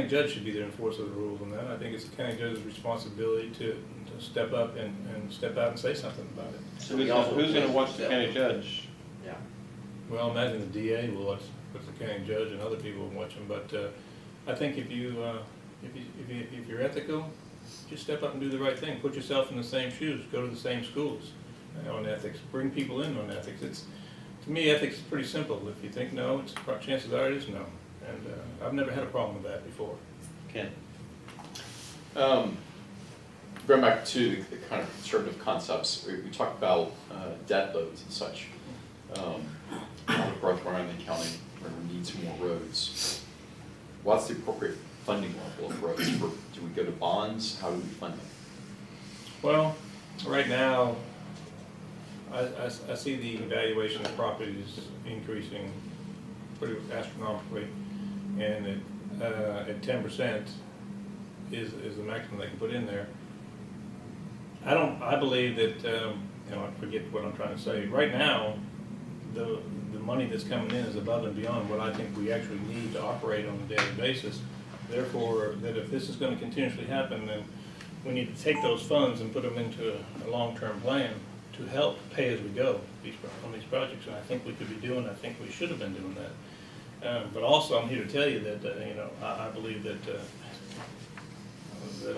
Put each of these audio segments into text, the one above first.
county judge should be the enforcer of the rules on that. I think it's the county judge's responsibility to step up and step out and say something about it. So who's going to watch the county judge? Yeah. Well, imagine the DA will watch the county judge and other people will watch them, but I think if you're ethical, just step up and do the right thing. Put yourself in the same shoes. Go to the same schools on ethics. Bring people in on ethics. To me, ethics is pretty simple. If you think no, chances are it is no. And I've never had a problem with that before. Ken? Going back to the kind of conservative concepts, we talked about debt loads and such. Growth around the county needs more roads. What's the appropriate funding level of roads? Do we go to bonds? How do we fund them? Well, right now, I see the valuation of properties increasing pretty astronomically, and at 10% is the maximum they can put in there. I believe that I forget what I'm trying to say. Right now, the money that's coming in is above and beyond what I think we actually need to operate on a daily basis. Therefore, that if this is going to continuously happen, then we need to take those funds and put them into a long-term plan to help pay as we go on these projects. And I think we could be doing. I think we should have been doing that. But also, I'm here to tell you that I believe that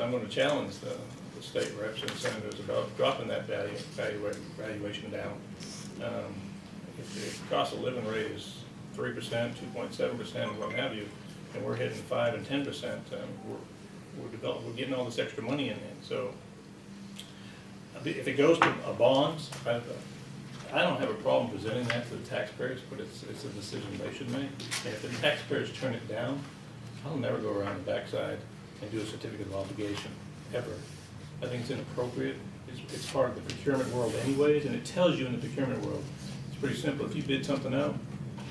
I'm going to challenge the state reps and senators about dropping that valuation down. If the cost of living rate is 3%, 2.7%, what have you, and we're hitting 5 and 10%, we're getting all this extra money in there. So if it goes to bonds, I don't have a problem presenting that to the taxpayers, but it's a decision they should make. And if the taxpayers turn it down, I'll never go around the backside and do a certificate of obligation, ever. I think it's inappropriate. It's part of the procurement world anyways, and it tells you in the procurement world. It's pretty simple. If you bid something out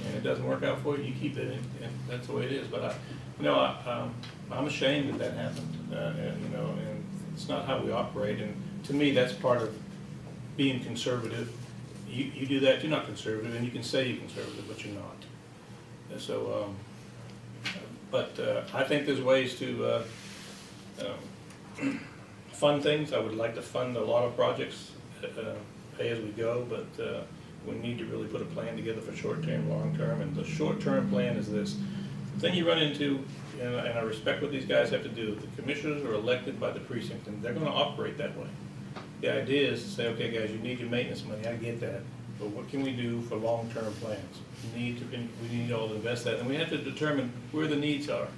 and it doesn't work out for you, you keep it, and that's the way it is. But I'm ashamed that happened. And it's not how we operate. And to me, that's part of being conservative. You do that, you're not conservative, and you can say you're conservative, but you're not. So, I think there's ways to fund things. I would like to fund a lot of projects, pay as we go, but we need to really put a plan together for short-term, long-term, and the short-term plan is this. The thing you run into, and I respect what these guys have to do, the commissioners are elected by the precinct, and they're going to operate that way. The idea is to say, okay, guys, you need your maintenance money, I get that, but what can we do for long-term plans? We need all to invest that, and we have to determine where the needs are,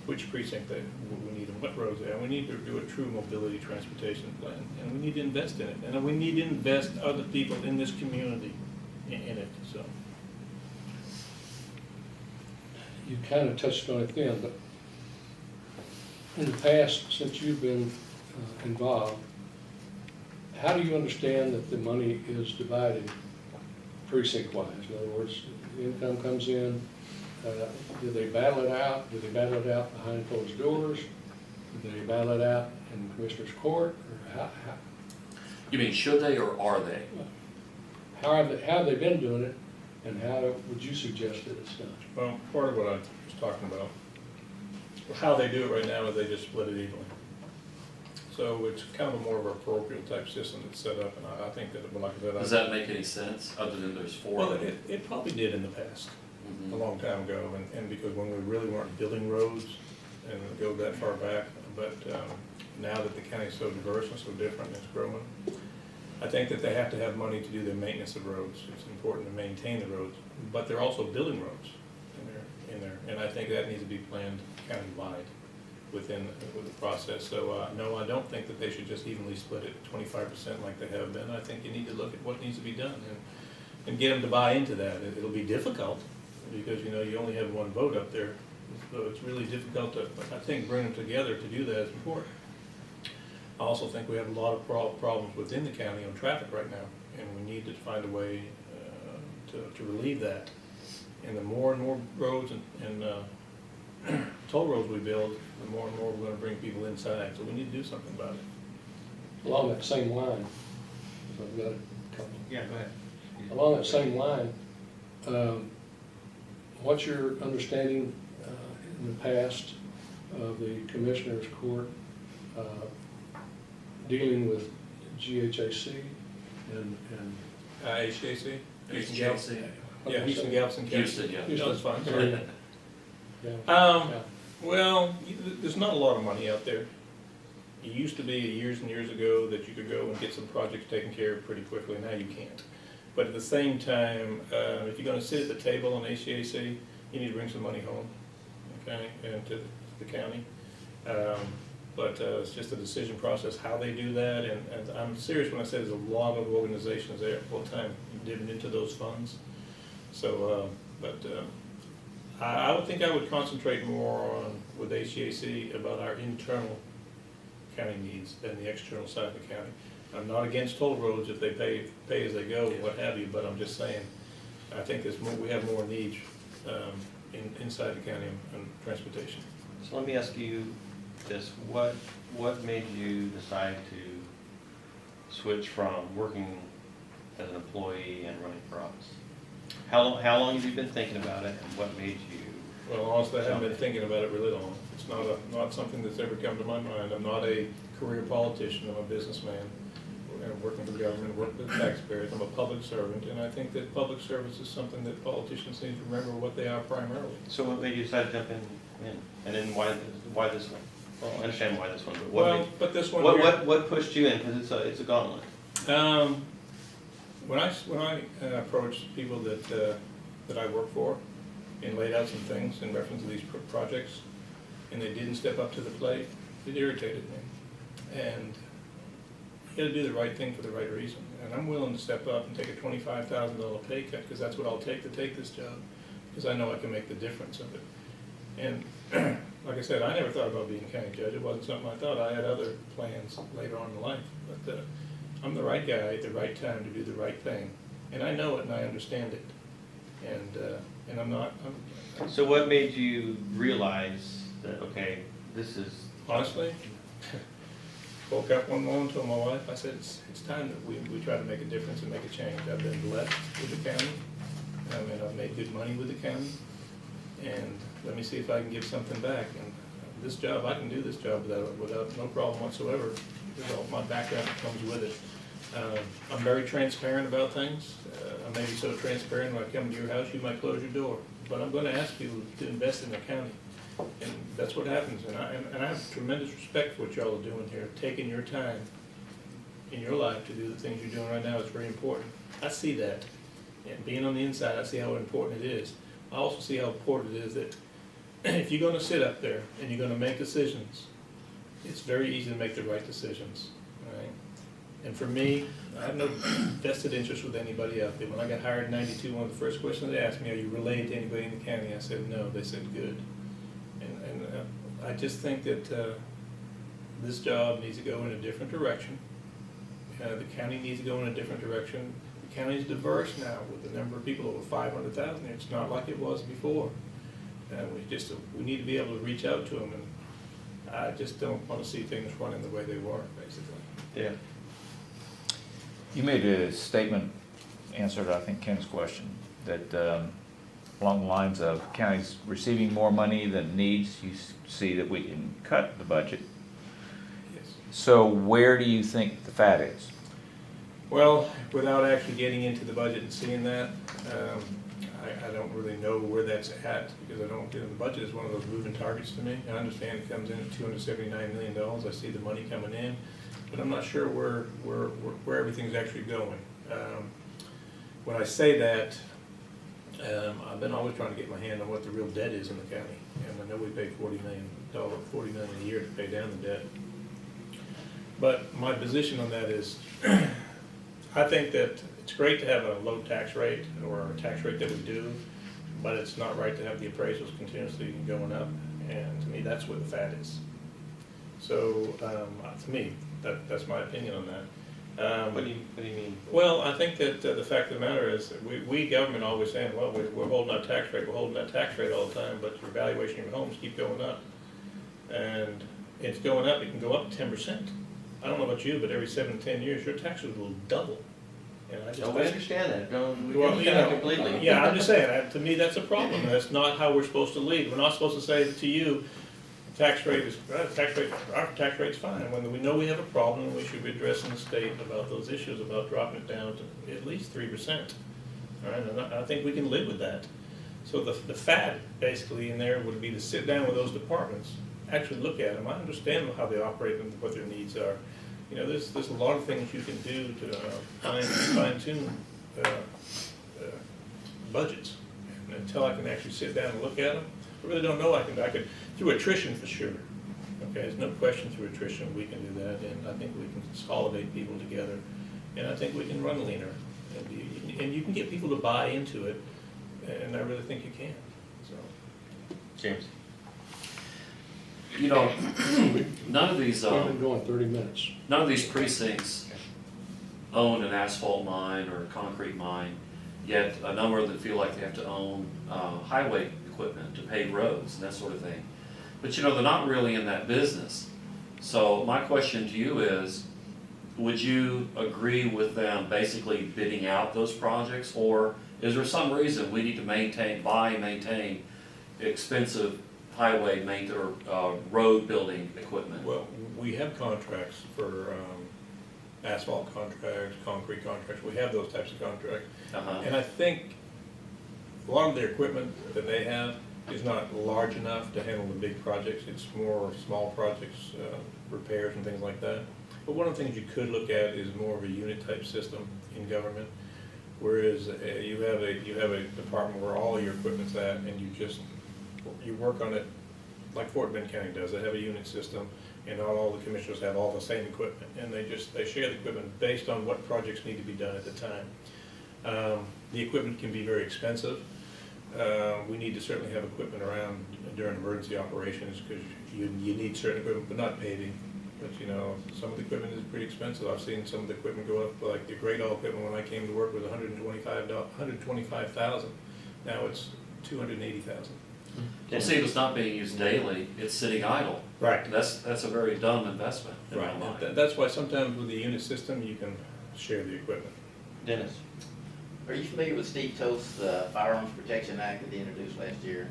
which precinct we need, and what roads they are. We need to do a true mobility transportation plan, and we need to invest in it, and we need to invest other people in this community in it. So You kind of touched on it then, but in the past, since you've been involved, how do you understand that the money is divided precinct-wise? In other words, the income comes in, do they battle it out? Do they battle it out behind closed doors? Do they battle it out in Commissioner's Court? Or how? You mean should they or are they? How have they been doing it, and how would you suggest that it's done? Well, part of what I was talking about, how they do it right now is they just split it evenly. So it's kind of a more of a parochial type system that's set up, and I think that, like I said, Does that make any sense, other than there's four? Well, it probably did in the past, a long time ago, and because when we really weren't building roads, and it goes that far back, but now that the county is so diverse and so different and it's growing, I think that they have to have money to do their maintenance of roads. It's important to maintain the roads, but they're also building roads in there, and I think that needs to be planned countywide with the process. So no, I don't think that they should just evenly split it 25% like they have been. I think you need to look at what needs to be done and get them to buy into that. It'll be difficult because you only have one vote up there, so it's really difficult to, I think, bring them together to do that is important. I also think we have a lot of problems within the county on traffic right now, and we need to find a way to relieve that. And the more and more roads and toll roads we build, the more and more we're going to bring people inside. So we need to do something about it. Along that same line, if I've got a couple. Yeah, go ahead. Along that same line, what's your understanding in the past of the Commissioners Court dealing with GHAC and HJC? HJC. Yeah, Houston, Galveston County. Houston, yeah. No, that's fine. Yeah. Um, Yeah. Well, there's not a lot of money out there. It used to be years and years ago that you could go and get some projects taken care of pretty quickly. Now you can't. But at the same time, if you're gonna sit at the table on HCAC, you need to bring some money home, okay, and to the county. But it's just a decision process, how they do that, and I'm serious when I say there's a lot of organizations there full time dipping into those funds. So, I would think I would concentrate more on, with HCAC, about our internal county needs than the external side of the county. I'm not against toll roads if they pay as they go, what have you, but I'm just saying, I think there's more, we have more needs, inside the county on transportation. So let me ask you this, what made you decide to switch from working as an employee and running for office? How long have you been thinking about it, and what made you? Well, honestly, I haven't been thinking about it really long. It's not something that's ever come to my mind. I'm not a career politician, I'm a businessman. And working for the government, working with taxpayers, I'm a public servant, and I think that public service is something that politicians need to remember what they are primarily. So what made you decide to jump in? And then why this one? Well, I understand why this one, but what Well, made, but this one here. what pushed you in, because it's a gauntlet. When I approached people that I work for and laid out some things in reference to these projects, and they didn't step up to the plate, it irritated me. And you gotta do the right thing for the right reason. And I'm willing to step up and take a $25,000 pay cut, because that's what I'll take to take this job, because I know I can make the difference of it. And like I said, I never thought about being a county judge. It wasn't something I thought. I had other plans later on in life. But I'm the right guy at the right time to do the right thing. And I know it and I understand it. And I'm not, So what made you realize that, okay, this is, honestly, woke up one morning, told my wife, I said, it's time that we try to make a difference and make a change. I've been blessed with the county. I mean, I've made good money with the county. And let me see if I can give something back. And this job, I can do this job without no problem whatsoever. With all my background that comes with it. I'm very transparent about things. I may be so transparent when I come to your house, you might close your door. But I'm gonna ask you to invest in the county. And that's what happens. And I have tremendous respect for what y'all are doing here, taking your time in your life to do the things you're doing right now. It's very important. I see that. And being on the inside, I see how important it is. I also see how important it is that if you're gonna sit up there and you're gonna make decisions, it's very easy to make the right decisions, all right? And for me, I have no vested interest with anybody out there. When I got hired in '92, one of the first questions they asked me, are you related to anybody in the county? I said, no. They said, good. And I just think that this job needs to go in a different direction. The county needs to go in a different direction. The county is diverse now with the number of people, over 500,000. It's not like it was before. We need to be able to reach out to them, and I just don't want to see things running the way they were, basically. yeah. You made a statement, answered, I think, Ken's question, that along the lines of counties receiving more money than needs, you see that we can cut the budget. Yes. So where do you think the fat is? Well, without actually getting into the budget and seeing that, I don't really know where that's at, because I don't, the budget is one of those moving targets to me. I understand it comes in at $279 million. I see the money coming in, but I'm not sure where everything's actually going. When I say that, I've been always trying to get my hand on what the real debt is in the county, and I know we pay $40 million a year to pay down the debt. But my position on that is, I think that it's great to have a low tax rate, or a tax rate that we do, but it's not right to have the appraisals continuously going up, and to me, that's where the fat is. So, to me, that's my opinion on that. What do you mean? Well, I think that the fact of the matter is, that we government always saying, well, we're holding our tax rate, we're holding that tax rate all the time, but your valuation of your homes keep going up. And it's going up, it can go up 10%. I don't know about you, but every 7 to 10 years, your taxes will double. And I just No, we understand that, don't, we Well, understand that completely. Yeah, I'm just saying, to me, that's a problem, and that's not how we're supposed to lead. We're not supposed to say to you, tax rate is, our tax rate's fine. When we know we have a problem, we should be addressing the state about those issues, about dropping it down to at least 3%. All right, and I think we can live with that. So the fat basically in there would be to sit down with those departments, actually look at them. I understand how they operate and what their needs are. You know, there's a lot of things you can do to fine tune budgets. And until I can actually sit down and look at them, I really don't know. I could through attrition for sure. Okay, there's no question through attrition we can do that, and I think we can consolidate people together, and I think we can run leaner, and you can get people to buy into it, and I really think you can. So, James? You know, none of these, We've been going 30 minutes. none of these precincts own an asphalt mine or a concrete mine, yet a number of them feel like they have to own highway equipment to pave roads and that sort of thing. But you know, they're not really in that business. So my question to you is, would you agree with them basically bidding out those projects? Or is there some reason we need to buy and maintain expensive highway or road building equipment? well, we have contracts for asphalt contracts, concrete contracts. We have those types of contracts. Uh-huh. And I think a lot of their equipment that they have is not large enough to handle the big projects. It's more small projects, repairs and things like that. But one of the things you could look at is more of a unit type system in government, whereas you have a department where all your equipment's at, and you work on it like Fort Bend County does. They have a unit system, and not all the commissioners have all the same equipment, and they share the equipment based on what projects need to be done at the time. The equipment can be very expensive. We need to certainly have equipment around during emergency operations, because you need certain equipment, but not paving. But you know, some of the equipment is pretty expensive. I've seen some of the equipment go up, like the grade all equipment when I came to work was $125,000. Now it's $280,000. Well, see, if it's not being used daily, it's sitting idle. Right. That's a very dumb investment in my Right. mind. That's why sometimes with the unit system, you can share the equipment. Dennis? Are you familiar with Steve Toth's Firearms Protection Act that he introduced last year?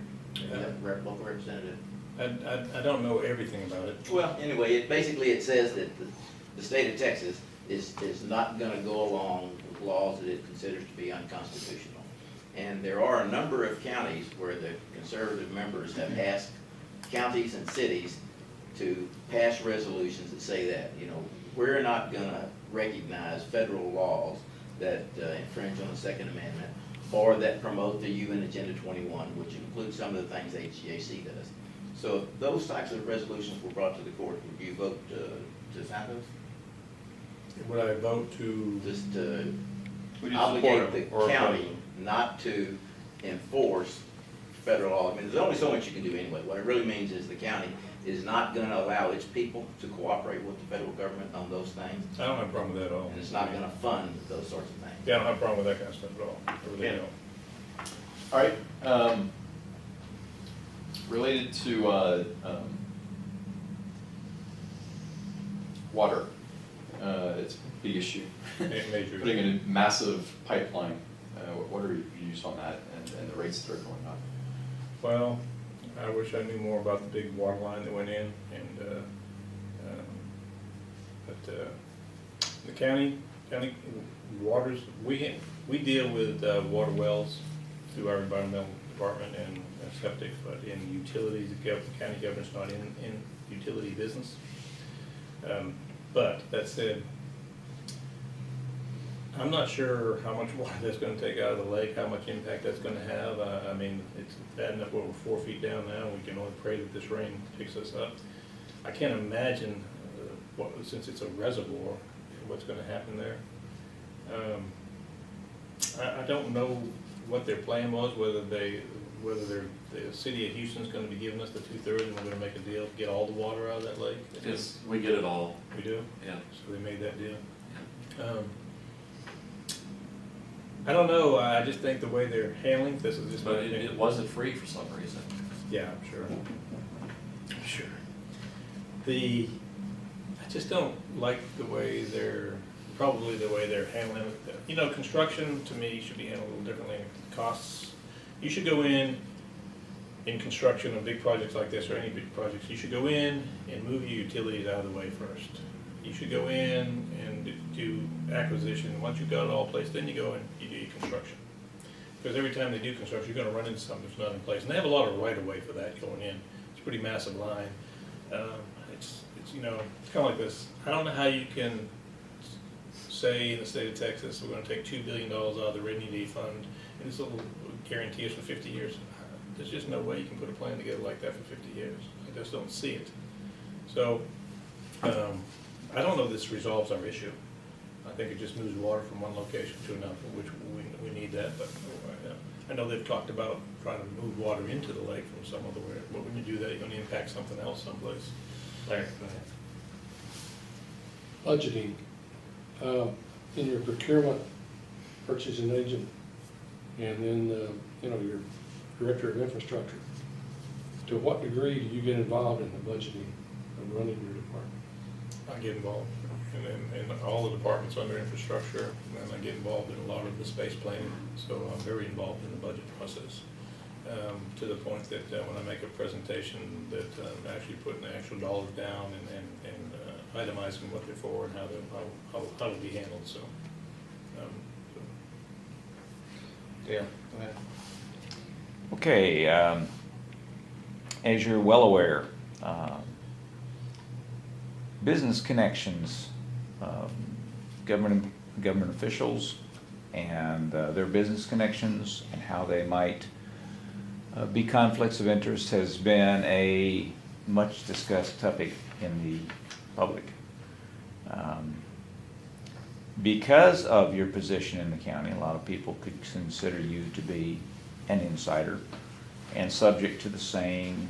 Local representative? I don't know everything about it. Well, anyway, it says that the state of Texas is not gonna go along with laws that it considers to be unconstitutional. And there are a number of counties where the conservative members have asked counties and cities to pass resolutions that say that, you know, we're not gonna recognize federal laws that infringe on the Second Amendment, or that promote the UN Agenda 21, which includes some of the things HGAC does. So if those types of resolutions were brought to the court, would you vote to sign those? Would I vote to? Just to Would you obligate support the them or county oppose them? not to enforce federal law. I mean, there's only so much you can do anyway. What it really means is the county is not gonna allow its people to cooperate with the federal government on those things, I don't have a problem with that at all. and it's not gonna fund those sorts of things. Yeah, I don't have a problem with that kind of stuff at all. I really Yeah. don't. All right, related to, water, it's a big issue. Major. Putting in a massive pipeline, what are your views on that and the rates that are going up? Well, I wish I knew more about the big water line that went in, and, the county waters, we deal with water wells through our environmental department and septic, but in utilities, the county government's not in utility business. But that said, I'm not sure how much water that's gonna take out of the lake, how much impact that's gonna have. I mean, it's bad enough we're 4 feet down now, we can only pray that this rain picks us up. I can't imagine, since it's a reservoir, what's gonna happen there. I don't know what their plan was, whether the city of Houston's gonna be giving us the 2/3 and we're gonna make a deal to get all the water out of that lake. We get it all, We do? yeah. So they made that deal. I don't know, I just think the way they're handling this is just. But it wasn't free for some reason. Yeah, I'm sure. I'm sure. I just don't like the way probably the way they're handling it. You know, construction to me should be handled a little differently. Costs, you should go in in construction of big projects like this, or any big projects, you should go in and move your utilities out of the way first. You should go in and do acquisition. Once you've got it all placed, then you go and you do your construction. Because every time they do construction, you're gonna run into something that's not in place. And they have a lot of right-of-way for that going in. It's a pretty massive line. It's you know, it's kinda like this. I don't know how you can say in the state of Texas, we're gonna take $2 billion out of the rainy day fund, and this will guarantee us for 50 years. There's just no way you can put a plan together like that for 50 years. I just don't see it. So, I don't know if this resolves our issue. I think it just moves water from one location to another, which we need that, but I know they've talked about trying to move water into the lake from some other where, but when you do that, you're gonna impact something else someplace. Larry, go ahead. Budgeting, in your procurement, purchasing agent, and then, you know, your director of infrastructure, to what degree do you get involved in the budgeting of running your department? I get involved in all the departments under infrastructure, and I get involved in a lot of the space planning, so I'm very involved in the budget process. To the point that when I make a presentation, that I'm actually putting the actual dollars down and itemizing what they're for and how to be handled, so. Dale, go ahead. Okay, as you're well aware, business connections, government officials and their business connections and how they might be conflicts of interest has been a much discussed topic in the public. Because of your position in the county, a lot of people could consider you to be an insider and subject to the same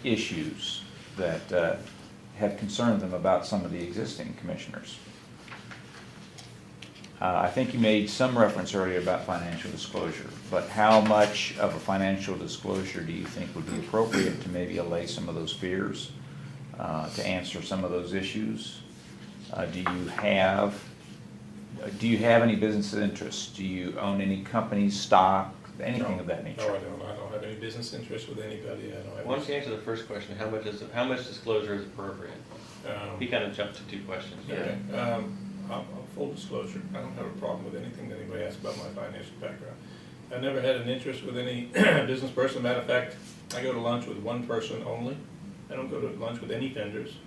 issues that have concerned them about some of the existing commissioners. I think you made some reference earlier about financial disclosure, but how much of a financial disclosure do you think would be appropriate to maybe allay some of those fears, to answer some of those issues? Do you have any business interests? Do you own any company stock, anything of that nature? No, I don't. I don't have any business interest with anybody. I don't have. Why don't you answer the first question, how much disclosure is appropriate? He kind of jumped to two questions. Okay, full disclosure, I don't have a problem with anything that anybody asks about my financial background. I never had an interest with any business person. Matter of fact, I go to lunch with one person only. I don't go to lunch with any vendors.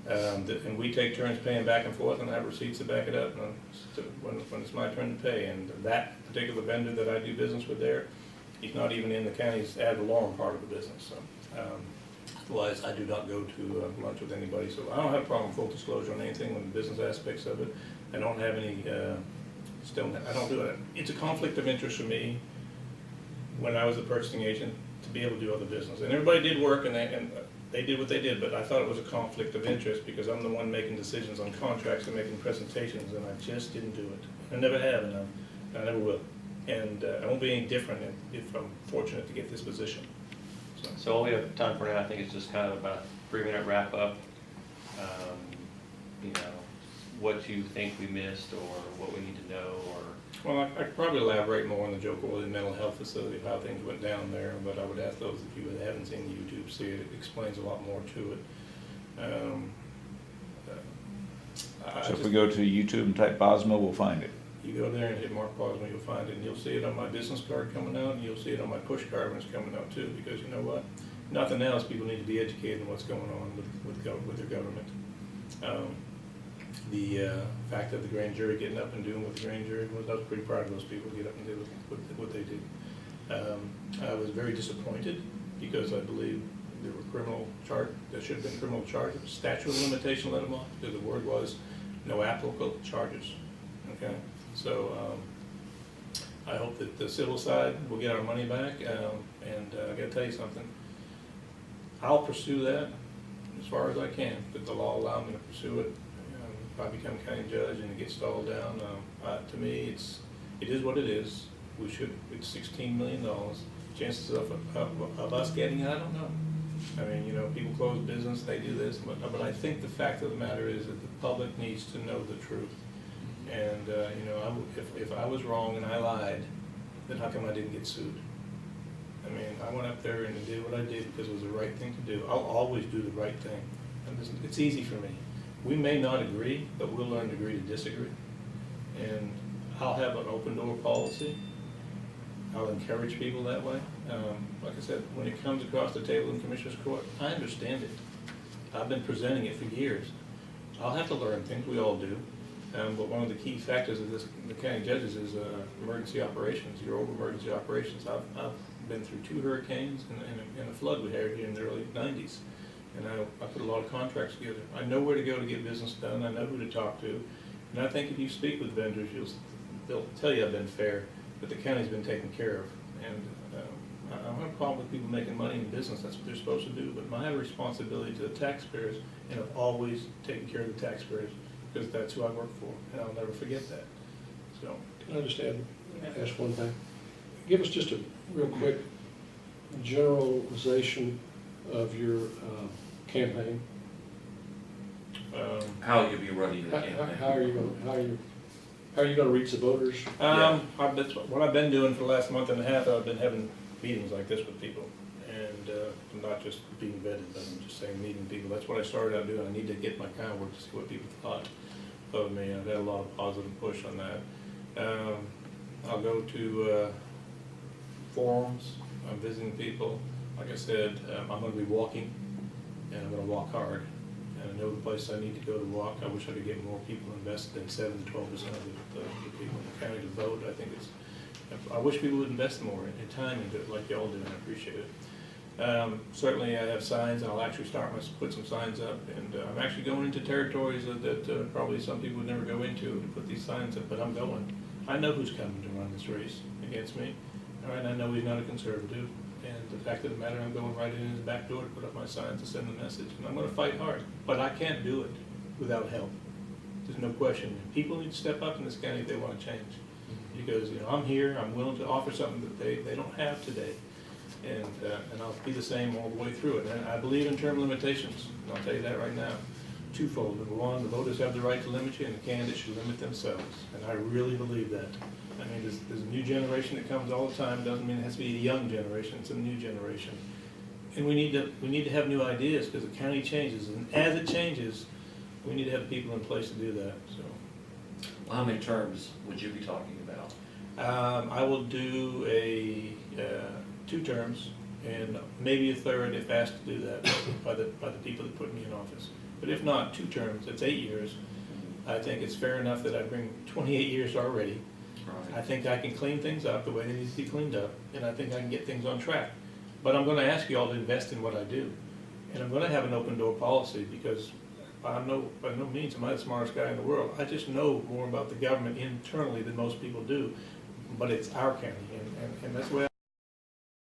And we take turns paying back and forth, and I have receipts to back it up when it's my turn to pay. And that particular vendor that I do business with there, he's not even in the county's ad valorem part of the business. So, otherwise, I do not go to lunch with anybody. So I don't have a problem with full disclosure on anything on the business aspects of it. I don't have any, I don't do it. It's a conflict of interest for me when I was a purchasing agent to be able to do other business. And everybody did work, and they did what they did, but I thought it was a conflict of interest because I'm the one making decisions on contracts and making presentations, and I just didn't do it. I never have, and I never will. And I won't be any different if I'm fortunate to get this position. So all we have time for now, I think, is just kind of about a 3-minute wrap up. You know, what you think we missed, or what we need to know, or. Well, I could probably elaborate more on the Joe Corley mental health facility, how things went down there, but I would ask those of you that haven't seen the YouTube see it. It explains a lot more to it. So if we go to YouTube and type Bosma, we'll find it. You go there and hit Mark Bosma, you'll find it, and you'll see it on my business card coming out, and you'll see it on my push card when it's coming out too, because you know what? Nothing else, people need to be educated on what's going on with their government. The fact of the grand jury getting up and doing what the grand jury was, I was pretty proud of those people get up and do what they did. I was very disappointed because I believe there should have been criminal charges, statute of limitation let them off, because the word was no applicable charges. Okay, so I hope that the civil side will get our money back, and I gotta tell you something. I'll pursue that as far as I can, if the law allows me to pursue it. If I become county judge and it gets stalled down, to me, it is what it is. It's $16 million. Chances of us getting it, I don't know. I mean, you know, people close business, they do this, but I think the fact of the matter is that the public needs to know the truth. And, you know, if I was wrong and I lied, then how come I didn't get sued? I mean, I went up there and did what I did because it was the right thing to do. I'll always do the right thing. And it's easy for me. We may not agree, but we'll learn to agree to disagree. And I'll have an open door policy. I'll encourage people that way. Like I said, when it comes across the table in Commissioner's Court, I understand it. I've been presenting it for years. I'll have to learn things, we all do. But one of the key factors of this, the county judges, is emergency operations, your over emergency operations. I've been through 2 hurricanes and a flood we had here in the early 90s. And I put a lot of contracts together. I know where to go to get business done. I know who to talk to. And I think if you speak with vendors, they'll tell you I've been fair, but the county's been taken care of. And I don't have a problem with people making money in business. That's what they're supposed to do. But I have a responsibility to the taxpayers, and I've always taken care of the taxpayers because that's who I work for, and I'll never forget that. So, Can I just ask one thing? Give us just a real quick generalization of your campaign. How you'll be running the campaign. How are you gonna reach the voters? That's what I've been doing for the last month and a half. I've been having meetings like this with people, and I'm not just being vetted, but I'm just saying meeting people. That's what I started out doing. I need to get my kind of work to see what people thought of me. I've had a lot of positive push on that. I'll go to forums. I'm visiting people. Like I said, I'm going to be walking, and I'm going to walk hard. And I know the place I need to go to walk. I wish I could get more people invested than 7 to 12% of the people in the county to vote. I wish people would invest more in time into it like y'all do, and I appreciate it. Certainly I have signs, and I'll actually put some signs up, and I'm actually going into territories that probably some people would never go into to put these signs up, but I'm going. I know who's coming to run this race against me. All right, I know he's not a conservative, and the fact of the matter, I'm going right in his back door to put up my signs to send the message, and I'm going to fight hard. But I can't do it without help. There's no question. People need to step up in this county if they want to change. Because I'm here, I'm willing to offer something that they don't have today, and I'll be the same all the way through it. And I believe in term limitations, and I'll tell you that right now. Twofold. Number one, the voters have the right to limit you, and the candidates should limit themselves. And I really believe that. I mean, there's a new generation that comes all the time. Doesn't mean it has to be a young generation. It's a new generation, and we need to have new ideas because the county changes, and as it changes, we need to have people in place to do that. So. Well, how many terms would you be talking about? I will do 2 terms and maybe a third if asked to do that by the people that put me in office. But if not, 2 terms, it's 8 years. I think it's fair enough that I bring 28 years already. Right. I think I can clean things up the way they need to be cleaned up, and I think I can get things on track. But I'm going to ask you all to invest in what I do. And I'm going to have an open door policy because by no means am I the smartest guy in the world. I just know more about the government internally than most people do. But it's our county, and that's the way